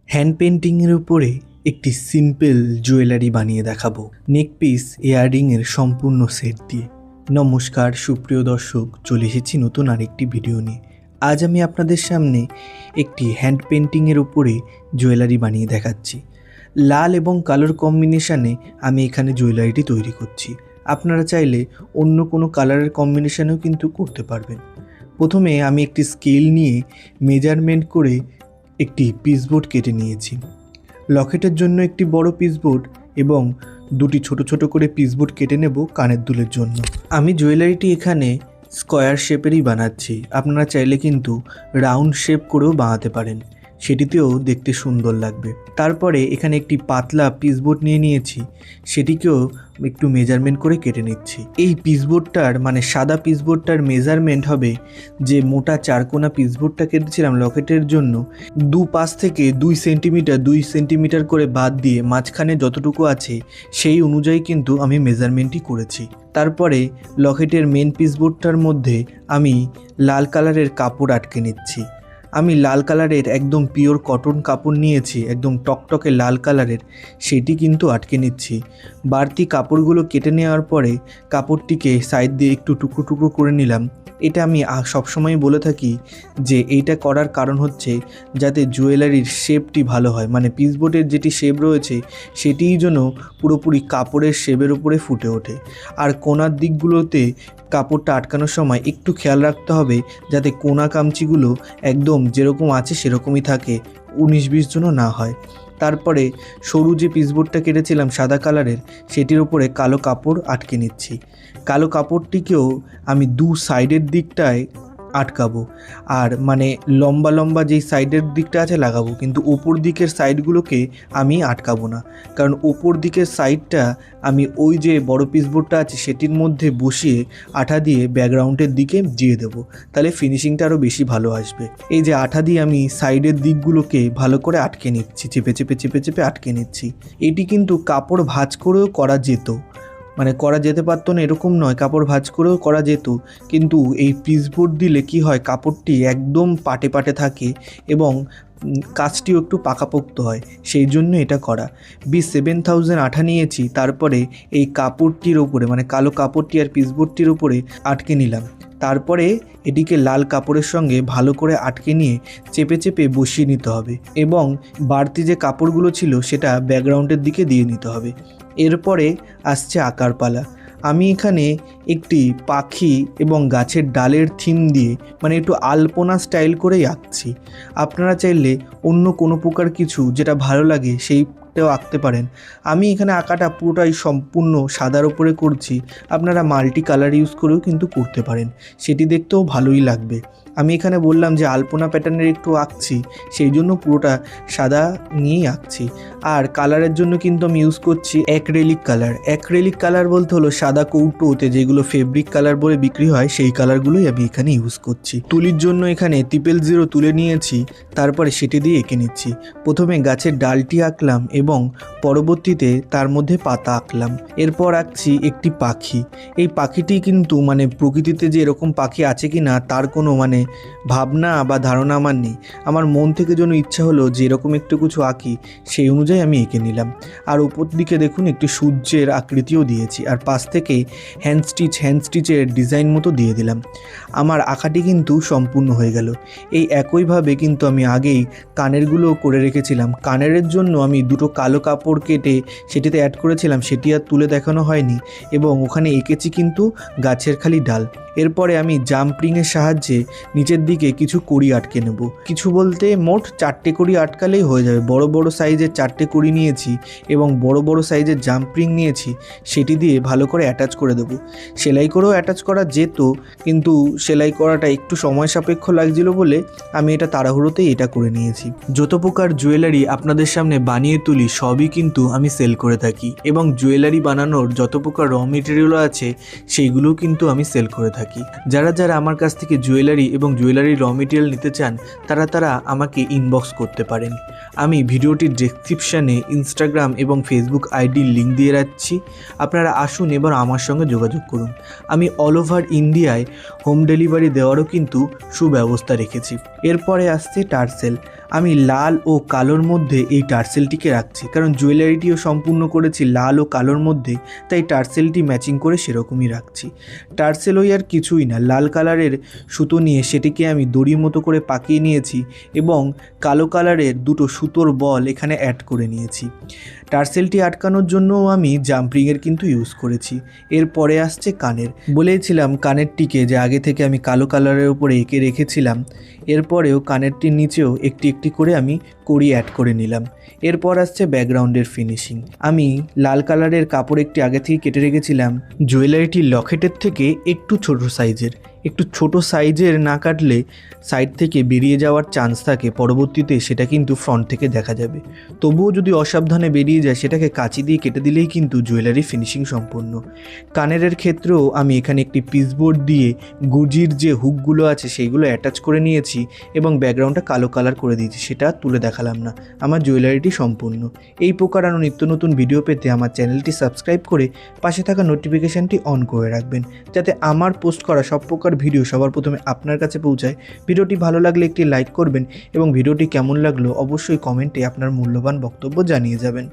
Hand পেন্টিংয়ের উপরে একটি সিম্পল জুয়েলারি বানিয়ে দেখাবো নেক পিস ইয়াররিংয়ের সম্পূর্ণ সেট দিয়ে। নমস্কার সুপ্রিয় দর্শক, চলে এসেছি নতুন আরেকটি ভিডিও নিয়ে। আজ আমি আপনাদের সামনে একটি হ্যান্ড পেন্টিংয়ের উপরে জুয়েলারি বানিয়ে দেখাচ্ছি। লাল এবং কালোর কম্বিনেশানে আমি এখানে জুয়েলারিটি তৈরি করছি। আপনারা চাইলে অন্য কোনো কালারের কম্বিনেশানেও কিন্তু করতে পারবেন। প্রথমে আমি একটি স্কেল নিয়ে মেজারমেন্ট করে একটি পিসবোর্ড কেটে নিয়েছি। লকেটের জন্য একটি বড় পিসবোর্ড এবং দুটি ছোট ছোট করে পিসবোর্ড কেটে নেব কানের দুলের জন্য। আমি জুয়েলারিটি এখানে স্কোয়ার শেপেরই বানাচ্ছি, আপনারা চাইলে কিন্তু রাউন্ড শেপ করেও বানাতে পারেন, সেটিতেও দেখতে সুন্দর লাগবে। তারপরে এখানে একটি পাতলা পিসবোর্ড নিয়ে নিয়েছি, সেটিকেও একটু মেজারমেন্ট করে কেটে নিচ্ছি। এই পিসবোর্ডটার মানে সাদা পিসবোর্ডটার মেজারমেন্ট হবে, যে মোটা চারকোনা পিসবোর্ডটা কেটেছিলাম লকেটের জন্য, পাশ থেকে 2 সেন্টিমিটার করে বাদ দিয়ে মাঝখানে যতটুকু আছে সেই অনুযায়ী কিন্তু আমি মেজারমেন্টই করেছি। তারপরে লকেটের মেন পিসবোর্ডটার মধ্যে আমি লাল কালারের কাপড় আটকে নিচ্ছি। আমি লাল কালারের একদম পিওর কটন কাপড় নিয়েছি, একদম টকটকে লাল কালারের, সেটি কিন্তু আটকে নিচ্ছি। বাড়তি কাপড়গুলো কেটে নেওয়ার পরে কাপড়টিকে সাইড দিয়ে একটু টুকরো টুকরো করে নিলাম। এটা আমি সবসময় বলে থাকি যে এইটা করার কারণ হচ্ছে যাতে জুয়েলারির শেপটি ভালো হয়, মানে পিসবোর্ডের যেটি শেপ রয়েছে সেটিই যেন পুরোপুরি কাপড়ের শেপের উপরে ফুটে ওঠে। আর কোণার দিকগুলোতে কাপড়টা আটকানোর সময় একটু খেয়াল রাখতে হবে যাতে কোণা কামচিগুলো একদম যেরকম আছে সেরকমই থাকে, 19-20 যেন না হয়। তারপরে সরু যে পিসবোর্ডটা কেটেছিলাম সাদা কালারের, সেটির উপরে কালো কাপড় আটকে নিচ্ছি। কালো কাপড়টিকেও আমি সাইডের দিকটায় আটকাবো, আর মানে লম্বা লম্বা যেই সাইডের দিকটা আছে লাগাবো, কিন্তু ওপর দিকের সাইডগুলোকে আমি আটকাবো না, কারণ ওপর দিকের সাইডটা আমি ওই যে বড় পিসবোর্ডটা আছে সেটির মধ্যে বসিয়ে আঠা দিয়ে ব্যাকগ্রাউন্ডের দিকে দিয়ে দেবো, তাহলে ফিনিশিংটা আরও বেশি ভালো আসবে। এই যে আঠা দিয়ে আমি সাইডের দিকগুলোকে ভালো করে আটকে নিচ্ছি, চেপে চেপে চেপে চেপে আটকে নিচ্ছি। এটি কিন্তু কাপড় ভাঁজ করেও করা যেত, মানে করা যেতে পারতো না এরকম নয়, কাপড় ভাঁজ করেও করা যেত, কিন্তু এই পিসবোর্ড দিলে কি হয়, কাপড়টি একদম পাটে পাটে থাকে এবং কাজটিও একটু পাকাপোক্ত হয়, সেই জন্য এটা করা। 7000 আঠা নিয়েছি, তারপরে এই কাপড়টির ওপরে মানে কালো কাপড়টি আর পিসবোর্ডটির ওপরে আটকে নিলাম। তারপরে এটিকে লাল কাপড়ের সঙ্গে ভালো করে আটকে নিয়ে চেপে চেপে বসিয়ে নিতে হবে এবং বাড়তি যে কাপড়গুলো ছিল সেটা ব্যাকগ্রাউন্ডের দিকে দিয়ে নিতে হবে। এরপরে আসছে আঁকার পালা। আমি এখানে একটি পাখি এবং গাছের ডালের থিম দিয়ে মানে একটু আলপনা স্টাইল করেই আঁকছি। আপনারা চাইলে অন্য কোনো প্রকার কিছু যেটা ভালো লাগে সেইটাও আঁকতে পারেন। আমি এখানে আঁকাটা পুরোটাই সম্পূর্ণ সাদার উপরে করছি, আপনারা মাল্টি কালার ইউজ করেও কিন্তু করতে পারেন, সেটি দেখতেও ভালোই লাগবে। আমি এখানে বললাম যে আলপনা প্যাটার্নের একটু আঁকছি, সেই জন্য পুরোটা সাদা নিয়েই আঁকছি। আর কালারের জন্য কিন্তু আমি ইউজ করছি অ্যাক্রেলিক কালার। অ্যাক্রেলিক কালার বলতে হলো সাদা কৌটোতে যেগুলো ফেব্রিক কালার বলে বিক্রি হয়, সেই কালারগুলোই আমি এখানে ইউজ করছি। তুলির জন্য এখানে 000 তুলে নিয়েছি, তারপরে সেটি দিয়ে এঁকে নিচ্ছি। প্রথমে গাছের ডালটি আঁকলাম এবং পরবর্তীতে তার মধ্যে পাতা আঁকলাম। এরপর আঁকছি একটি পাখি। এই পাখিটি কিন্তু মানে প্রকৃতিতে যে এরকম পাখি আছে কি না তার কোনো মানে ভাবনা বা ধারণা আমার নেই, আমার মন থেকে যেন ইচ্ছা হলো যে এরকম একটু কিছু আঁকি, সেই অনুযায়ী আমি এঁকে নিলাম। আর উপর দিকে দেখুন একটি সূর্যের আকৃতিও দিয়েছি, আর পাশ থেকে হ্যান্ড স্টিচের ডিজাইন মতো দিয়ে দিলাম। আমার আঁকাটি কিন্তু সম্পূর্ণ হয়ে গেল। এই একইভাবে কিন্তু আমি আগেই কানেরগুলোও করে রেখেছিলাম। কানেরের জন্য আমি 2 কালো কাপড় কেটে সেটিতে অ্যাড করেছিলাম, সেটি আর তুলে দেখানো হয়নি, এবং ওখানে এঁকেছি কিন্তু গাছের খালি ডাল। এরপরে আমি জাম্পরিংয়ের সাহায্যে নিচের দিকে কিছু কড়ি আটকে নেব। কিছু বলতে মোট 4টে কড়ি আটকালেই হয়ে যাবে। বড় বড় সাইজের 4টে কড়ি নিয়েছি এবং বড় বড় সাইজের জাম্পরিং নিয়েছি, সেটি দিয়ে ভালো করে অ্যাটাচ করে দেবো। সেলাই করেও অ্যাটাচ করা যেত, কিন্তু সেলাই করাটা একটু সময় সাপেক্ষ লাগছিল বলে আমি এটা তাড়াহুড়োতেই এটা করে নিয়েছি। যত প্রকার জুয়েলারি আপনাদের সামনে বানিয়ে তুলি সবই কিন্তু আমি সেল করে থাকি, এবং জুয়েলারি বানানোর যত প্রকার র মেটেরিয়াল আছে সেইগুলোও কিন্তু আমি সেল করে থাকি। যারা যারা আমার কাছ থেকে জুয়েলারি এবং জুয়েলারির র মেটেরিয়াল নিতে চান তারা আমাকে ইনবক্স করতে পারেন। আমি ভিডিওটির ডেসক্রিপশানে ইনস্টাগ্রাম এবং ফেসবুক আইডির লিঙ্ক দিয়ে রাখছি, আপনারা আসুন এবার আমার সঙ্গে যোগাযোগ করুন। আমি অল ওভার ইন্ডিয়ায় হোম ডেলিভারি দেওয়ারও কিন্তু সুব্যবস্থা রেখেছি। এরপরে আসছে টার্সেল। আমি লাল ও কালোর মধ্যে এই টার্সেলটিকে রাখছি, কারণ জুয়েলারিটিও সম্পূর্ণ করেছি লাল ও কালোর মধ্যে, তাই টার্সেলটি ম্যাচিং করে সেরকমই রাখছি। টার্সেল ওই আর কিছুই না, লাল কালারের সুতো নিয়ে সেটিকে আমি দড়ির মতো করে পাকিয়ে নিয়েছি এবং কালো কালারের দুটো সুতোর বল এখানে অ্যাড করে নিয়েছি। টার্সেলটি আটকানোর জন্যও আমি জাম্পরিংয়ের কিন্তু ইউজ করেছি। এরপরে আসছে কানের। বলেছিলাম কানেরটিকে যে আগে থেকে আমি কালো কালারের উপরে এঁকে রেখেছিলাম, এরপরেও কানেরটির নিচেও একটি একটি করে আমি কড়ি অ্যাড করে নিলাম। এরপর আসছে ব্যাকগ্রাউন্ডের ফিনিশিং। আমি লাল কালারের কাপড় একটি আগে থেকে কেটে রেখেছিলাম। জুয়েলারিটি লকেটের থেকে একটু ছোট সাইজের না কাটলে সাইড থেকে বেরিয়ে যাওয়ার চান্স থাকে, পরবর্তীতে সেটা কিন্তু ফ্রন্ট থেকে দেখা যাবে। তবুও যদি অসাবধানে বেরিয়ে যায় সেটাকে কাঁচি দিয়ে কেটে দিলেই কিন্তু জুয়েলারি ফিনিশিং সম্পূর্ণ। কানেরের ক্ষেত্রেও আমি এখানে একটি পিসবোর্ড দিয়ে গুজির যে হুকগুলো আছে সেইগুলো অ্যাটাচ করে নিয়েছি এবং ব্যাকগ্রাউন্ডটা কালো কালার করে দিয়েছি, সেটা তুলে দেখালাম না। আমার জুয়েলারিটি সম্পূর্ণ। এই প্রকার আরও নিত্য নতুন ভিডিও পেতে আমার চ্যানেলটি সাবস্ক্রাইব করে পাশে থাকা নোটিফিকেশানটি অন করে রাখবেন, যাতে আমার পোস্ট করা সব প্রকার ভিডিও সবার প্রথমে আপনার কাছে পৌঁছায়। ভিডিওটি ভালো লাগলে একটি লাইক করবেন এবং ভিডিওটি কেমন লাগলো অবশ্যই কমেন্টে আপনার মূল্যবান বক্তব্য জানিয়ে যাবেন।